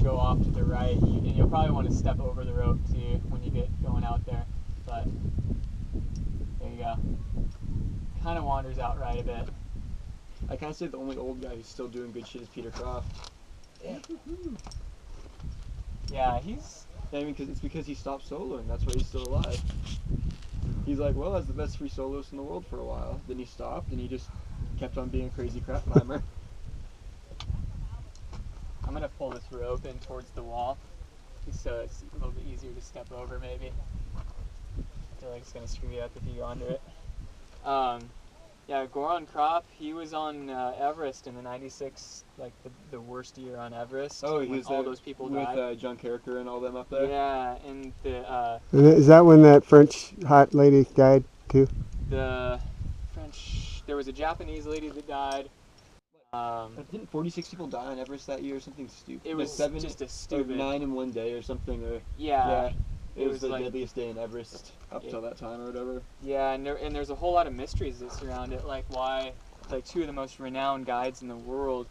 go off to the right, and you'll probably want to step over the rope too when you get going out there. But there you go. Kind of wanders out right a bit. I can't say the only old guy who's still doing good shit is Peter Croft. Yeah, he's. I mean, it's because he stopped soloing. That's why he's still alive. He's like, well, I was the best free soloist in the world for a while. Then he stopped, and he just kept on being a crazy crap climber. I'm gonna pull this rope in towards the wall, so it's a little bit easier to step over. Maybe. I feel like it's gonna screw you up if you go under it. Yeah, Goran Krop, he was on Everest in the '96, like the worst year on Everest. Oh, he when was all those people with died. John Carricker and all them up there. Yeah, and Is that when that French hot lady died too? the French, there was a Japanese lady that died. Didn't 46 people die on Everest that year or something stupid? It was seven, just a or stupid. 9 in one day or something. Or Yeah. It was the like, deadliest day in Everest up till that time or whatever. Yeah, and there's a whole lot of mysteries that surround it, like why, like two of the most renowned guides in the world,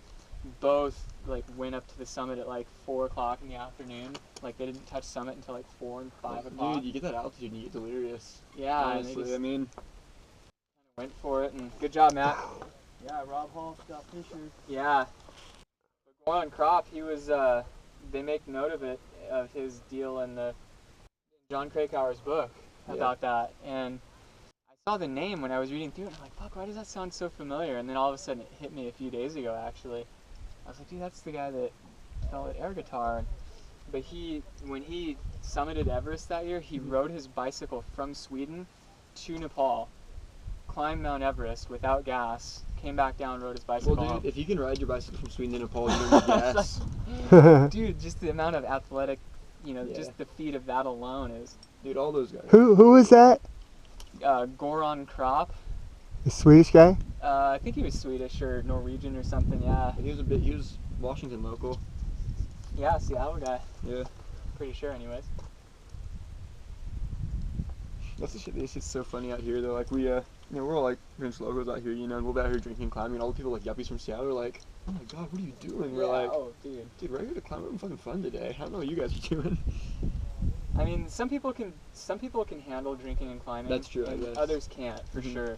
both like went up to the summit at like 4 o'clock in the afternoon. Like they didn't touch summit until like 4 and 5 o'clock. Dude, you get that altitude and you get delirious. Yeah, honestly, and they just I mean, went for it, and good job, Matt. Yeah, Rob Hall, Scott Fisher. Yeah. But Goran Krop, he was, they make note of it, of his deal in the John Krakauer's book about that. And I saw the name when I was reading through it, and I'm like, fuck, why does that sound so familiar? And then all of a sudden it hit me a few days ago, actually. I was like, dude, that's the guy that fell at air guitar. But when he summited Everest that year, he rode his bicycle from Sweden to Nepal, climbed Mount Everest without gas, came back down, rode his bicycle well, home. dude, if you can ride your bicycle from Sweden to Nepal, you don't need gas. Dude, just the amount of athletic, Yeah. just the feat of that alone is. Dude, all those guys. Who is that? Goran Krop. The Swedish guy? I think he was Swedish or Norwegian or something. Yeah. He was Washington local. Yeah, Seattle guy. Yeah. Pretty sure, anyways. That's the shit. It's just so funny out here though. Like we're all like Prince locals out here, and we'll be out here drinking, climbing, and all the people like yuppies from Seattle are like, oh my god, what are you doing? We're like, oh, dude. we're here to climb, having fucking fun today. I don't know what you guys are doing. I mean, some people can handle drinking and climbing. That's true, I and guess. Others can't, for Mhm. sure.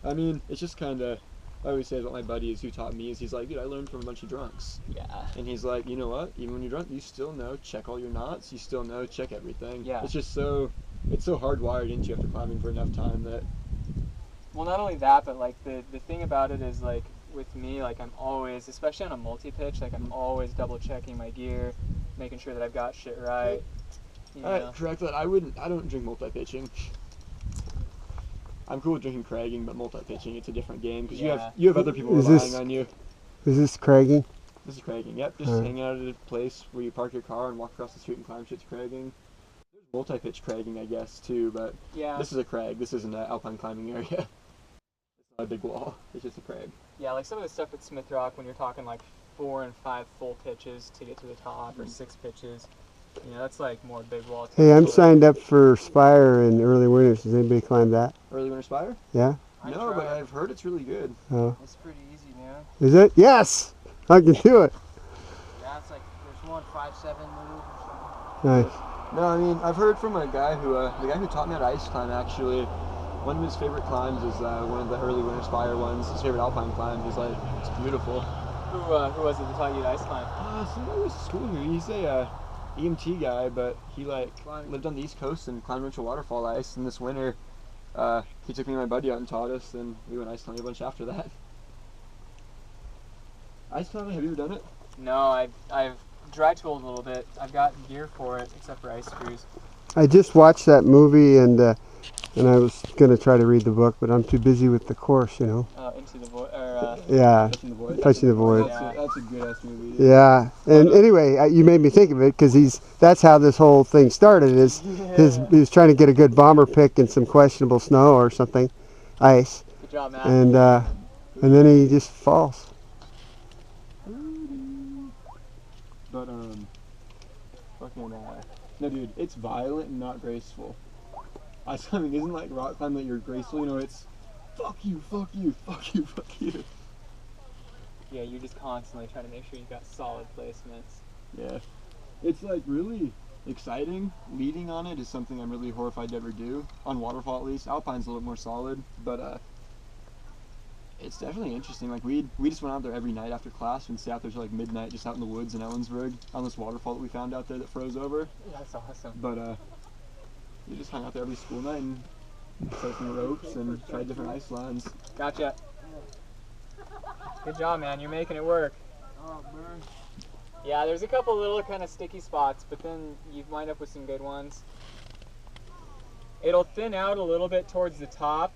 I mean, it's just kind of. I always say that my buddy is who taught me is he's like, dude, I learned from a bunch of drunks. Yeah. And he's like, you know what? Even when you're drunk, you still know check all your knots. You still know check everything. Yeah. It's just so hardwired into you after climbing for enough time that. Well, not only that, but like the thing about it is like with me, like I'm always, especially on a multi-pitch, like I'm always double checking my gear, making sure that I've got shit right. You know? Alright, correct that. I don't drink multi-pitching. I'm cool with drinking cragging, but multi-pitching, it's a different game because Yeah. you have other people Is relying this- on you. Is this cragging? This is cragging. Yep, just hang out at a place where you park your car and walk across the street and climb shit's cragging. There's multi-pitch cragging, I guess, too, but Yeah. this is a crag. This isn't an alpine climbing area. It's not a big wall. It's just a crag. Yeah, like some of the stuff at Smith Rock when you're talking like 4 and 5 full pitches to get to the top, or 6 pitches. You know, that's like more big wall. Hey, I'm territory. signed up for Spire in early winters. Does anybody climb that? Early Winter Spire? Yeah? I No, but tried. I've heard it's really good. Oh. It's pretty easy, man. Is it? Yes! I can do it. Yeah, it's like there's one 5-7 move or something. Nice. No, I mean, I've heard from a guy who, the guy who taught me how to ice climb, actually, one of his favorite climbs is one of the early Winter Spire ones. His favorite alpine climb. He's like, it's beautiful. Who was it that taught you to ice climb? Somebody was school here. He's a EMT guy, but he lived on the East Coast and climbed a bunch of waterfall ice. And this winter, he took me and my buddy out and taught us, and we went ice climbing a bunch after that. Ice climbing? Have you ever done it? No, I've dry tooled a little bit. I've got gear for it, except for ice screws. I just watched that movie and I was going to try to read the book, but I'm too busy with the course, you know. Into the void, Yeah, Touching the Void. Touching the Void. That's a good ass movie. Yeah. And anyway, you made me think of it because that's how this whole thing started. He was trying to get a good bomber pick in some questionable snow or something, ice, Good job, Matt. and then he just falls. But fucking no, dude, it's violent and not graceful. Ice climbing isn't like rock climbing that you're graceful. You know, it's fuck you, fuck you, fuck you, fuck you. Yeah, you're just constantly trying to make sure you've got solid placements. Yeah. It's like really exciting. Leading on it is something I'm really horrified to ever do. On waterfall at least. Alpine's a little more solid, but it's definitely interesting. Like we just went out there every night after class and stayed out there till like midnight, just out in the woods in Ellensburg on this waterfall that we found out there that froze over. Yeah, that's awesome. But we just hung out there every school night and set some ropes and tried different ice lines. Gotcha. Good job, man. You're making it work. Oh, burn. Yeah, there's a couple little kind of sticky spots, but then you wind up with some good ones. It'll thin out a little bit towards the top.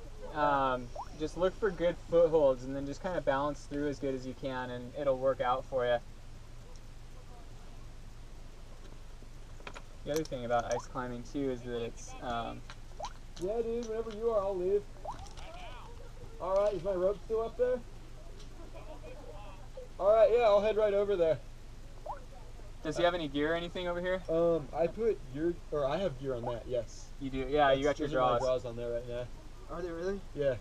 Just look for good footholds and then just kind of balance through as good as you can and it'll work out for you. The other thing about ice climbing too is that it's Yeah, dude, whenever you are, I'll leave. Alright, is my rope still up there? Alright, yeah, I'll head right over there. Does he have any gear or anything over here? I put gear, or I have gear on that, yes. You do? Yeah, you got your Those are my draws. draws on there right now. Are they really? Yeah.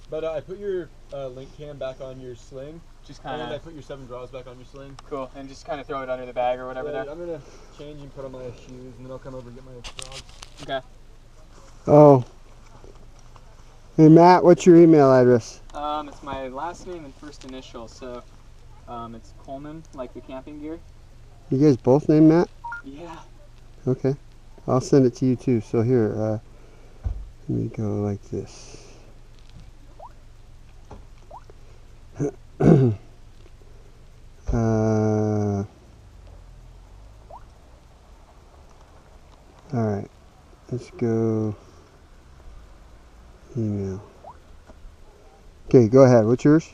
But I put your link cam back on your sling, Just and kind I of put your 7 draws back on your sling. cool, and just kind of throw it under the bag or whatever Yeah, there. I'm gonna change and put on my shoes, and then I'll come over and get my draws. Okay. Oh. Hey Matt, what's your email address? It's my last name and first initial, so it's Coleman, like the camping gear. You guys both named Matt? Yeah. Okay. I'll send it to you too. So here, let me go like this. Alright. Let's go email. Okay, go ahead. What's yours?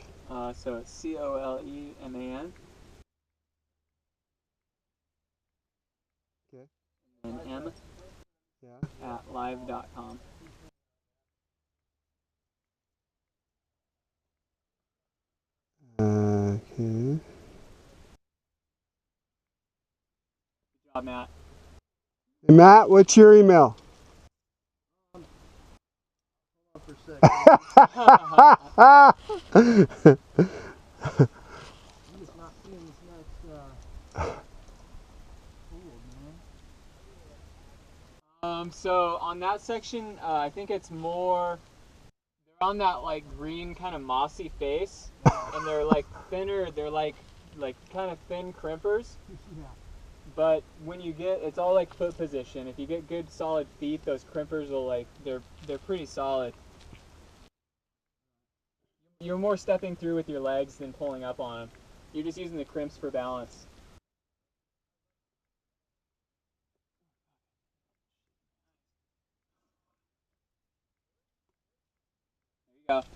So it's Coleman. Okay. And M Yeah. at live.com. Okay. Good job, Matt. Hey Matt, what's your email? Hold on for a second. I'm just not seeing this next pool, man. So on that section, I think it's more, they're on that like green kind of mossy face, and they're like thinner, they're like kind of thin crimpers. Yeah. But when you get, it's all like foot position. If you get good solid feet, those crimpers will like, they're pretty solid. You're more stepping through with your legs than pulling up on them. You're just using the crimps for balance. There you go.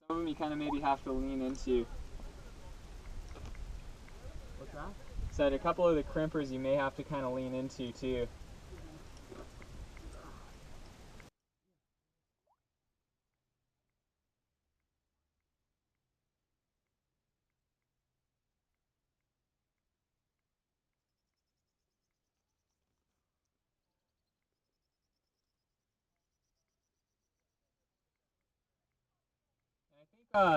Some of them you kind of maybe have to lean into. What's that? Said a couple of the crimpers you may have to kind of lean into too.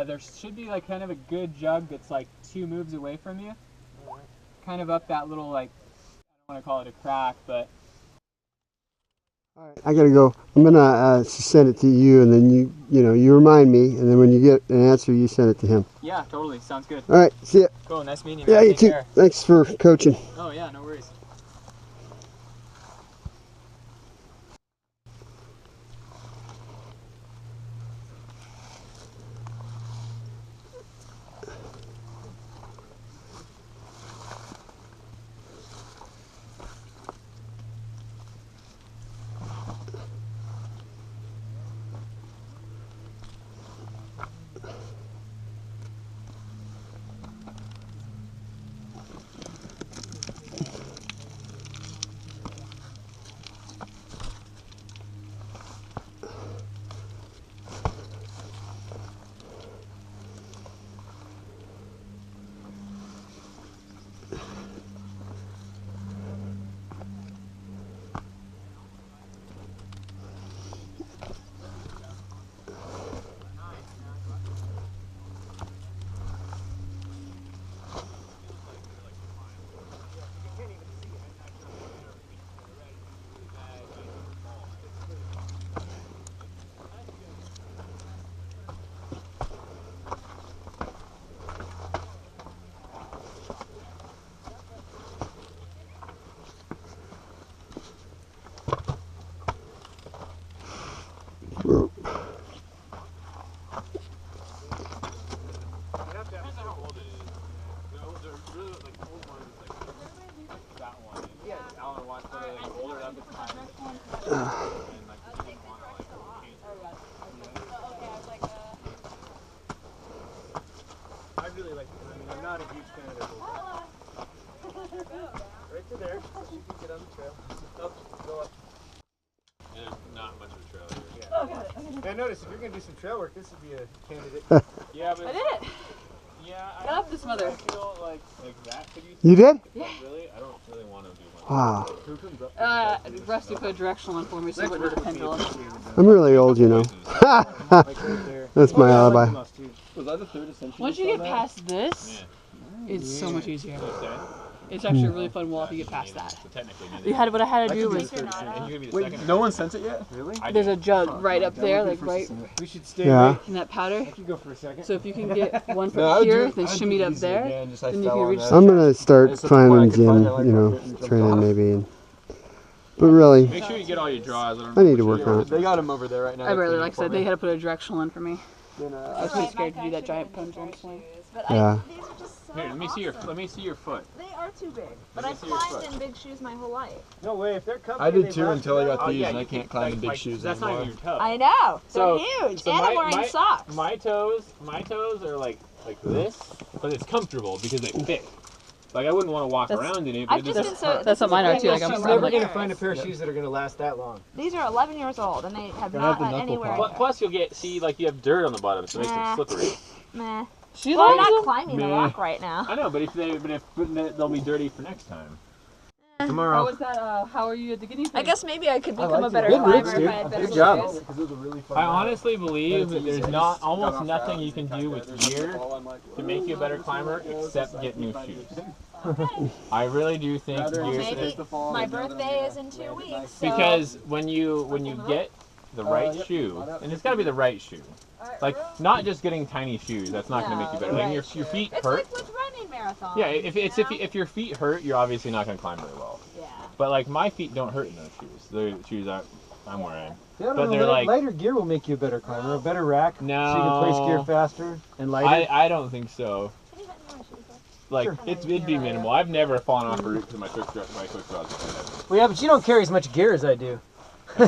There should be like kind of a good jug that's like 2 moves away from you. Kind of up that little like, I don't want to call it a crack, but I gotta go. I'm gonna send it to you, and then you remind me, and then when you get an answer, you send it to him. yeah, totally. Sounds good. All right. See ya. Cool. Nice meeting you. Yeah, man. you Take too. care. Thanks for coaching. Oh yeah, no worries. I really like it. I mean, I'm not a huge fan of their bullpen. Right to there, so you can get on the trail. Up, go up. And not much of a trail here. Yeah. Yeah, notice if you're gonna do some trail work, this would be a candidate. Yeah, but I did it. yeah, I love this mother. I feel like that could use. You did? Yeah. Really, I don't really want to do much. Wow. Who comes up? Rusty put a directional one for me, so I went to the pendulum. I'm really old, you know. Like right there. That's my I like alibi. the moss, too. Was I the third essentially? Once you get past this, it's so much easier. It's actually a really fun wall if you get past that. So technically, What I had to do was, and you're gonna be the Wait, second. no one sent it yet? Really? there's a jug right up there, like right We should stay Yeah. right. in that powder. I can go for a second. So if you can get one No, I from would here, do- then I'd shimmy do it up easy there. again, just I then you fell can on reach that. I'm gonna start It's such a climbing point I could gym, find. I like you know, where it jumps training off. maybe. But really, Make sure you get all your draws. I need to work on it. They got him over there right now. I barely, Cleaning like I said, for me. they had to put a directional in for me. Then, I was too scared to do that giant pendulum swing. But Yeah. these are just so Here, let me see your. awesome. Let me see your foot. They are too big. But me I've see your climbed foot. in big shoes my whole life. No way, if they're comfy. I did they too last until I got well. these, yeah, and I you can't can- climb in like- big like, shoes That's not anymore. even your toe. I know. So- They're huge. so and my- I'm wearing my- socks. My toes are like this, but it's comfortable because they fit. Like I wouldn't want to walk That's- around in it, but I've it just just been so. That's what mine are too. Like She's I'm never like, gonna find a pair of shoes that are gonna last that long. These are 11 years old and they have Don't not have the had knuckle anywhere. pop. Plus you'll get like you have dirt on the bottom, so it makes Nah. them slippery. Meh. she Well, I'm likes not them. climbing the Meh. rock right now. I know, but they'll be dirty for next time. How Tomorrow. was that? How are you at the guinea pig? I guess maybe I could become liked a it. better Good climber roots, if dude. I had better Good job. shoes. Because it was a really fun I ride. honestly believe that But it's there's easy. not Just almost got off nothing fast. you can do with There's gear all I'm like, to make you a better climber except get new shoes. I really do think Rather gear Maybe take the fall my than rather than birthday the- is in 2 weeks. So because when you get the right yep. shoe, and it's got to be the right shoe. Like not just getting tiny shoes. That's not going to make you better. No, Like the your right your shoe. feet it's hurt. like with running marathons. Yeah, if you know? if your feet hurt, you're obviously not going to climb very well. Yeah. But like my feet don't hurt in those shoes. The shoes I'm wearing. Yeah, no, But no, they're like- lighter gear will make you a better climber, a better rack, so you can place No. gear faster and lighter. I don't think so. Can you let me know my shoes? Like Sure. it'd be minimal. I've never fallen off a route because my quick draws. Well, yeah, but you don't carry as much gear as I do. You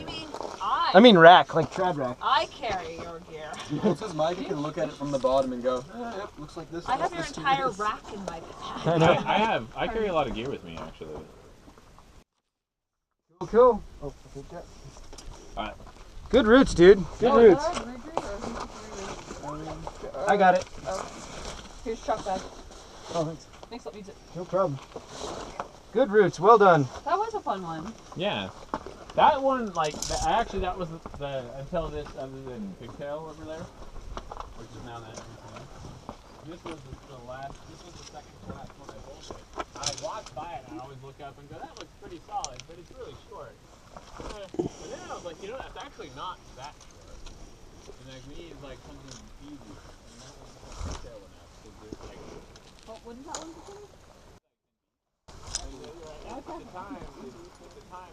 mean I mean rack, like trad rack. I carry your gear. Well, it says Micah can look at it from the bottom and go, yep, looks like this. I have your Let's do entire this." rack in my bag. I know. I carry a lot of gear with me actually. Cool, cool. Oh, I think that. Alright. Good roots, dude. Good roots. I got it. Here's chalk bag. Oh, thanks. Next up needs it. No problem. Good roots. Well done. That was a fun one. Yeah. That one, like, actually, that was the until this, other than Pigtail over there, which is now that. This was the last. This was the second to last one I bolted. I walked by it, and I always look up and go, "That looks pretty solid, but it's really short." But then I was like, you know, that's actually not that short. And like, we need like something easy, and that was the Pigtail one out because it's like. What is that one? At the time,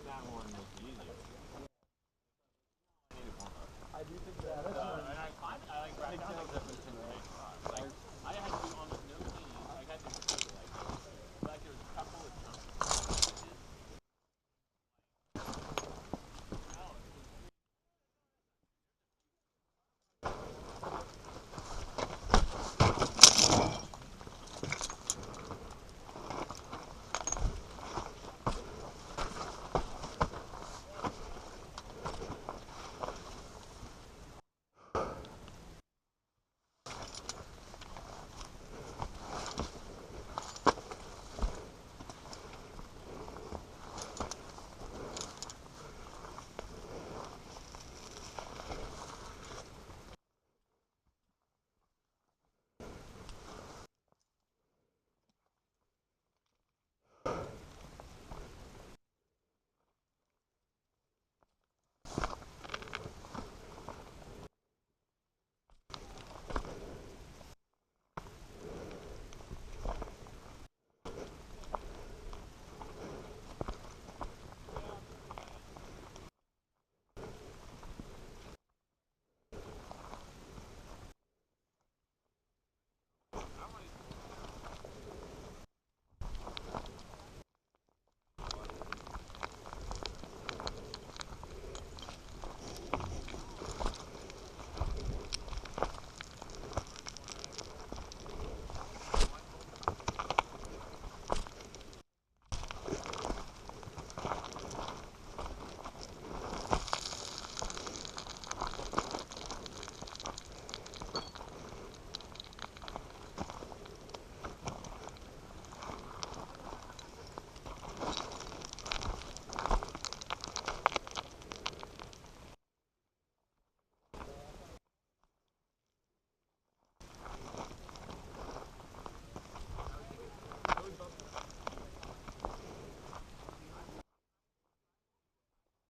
that one was easier. I do think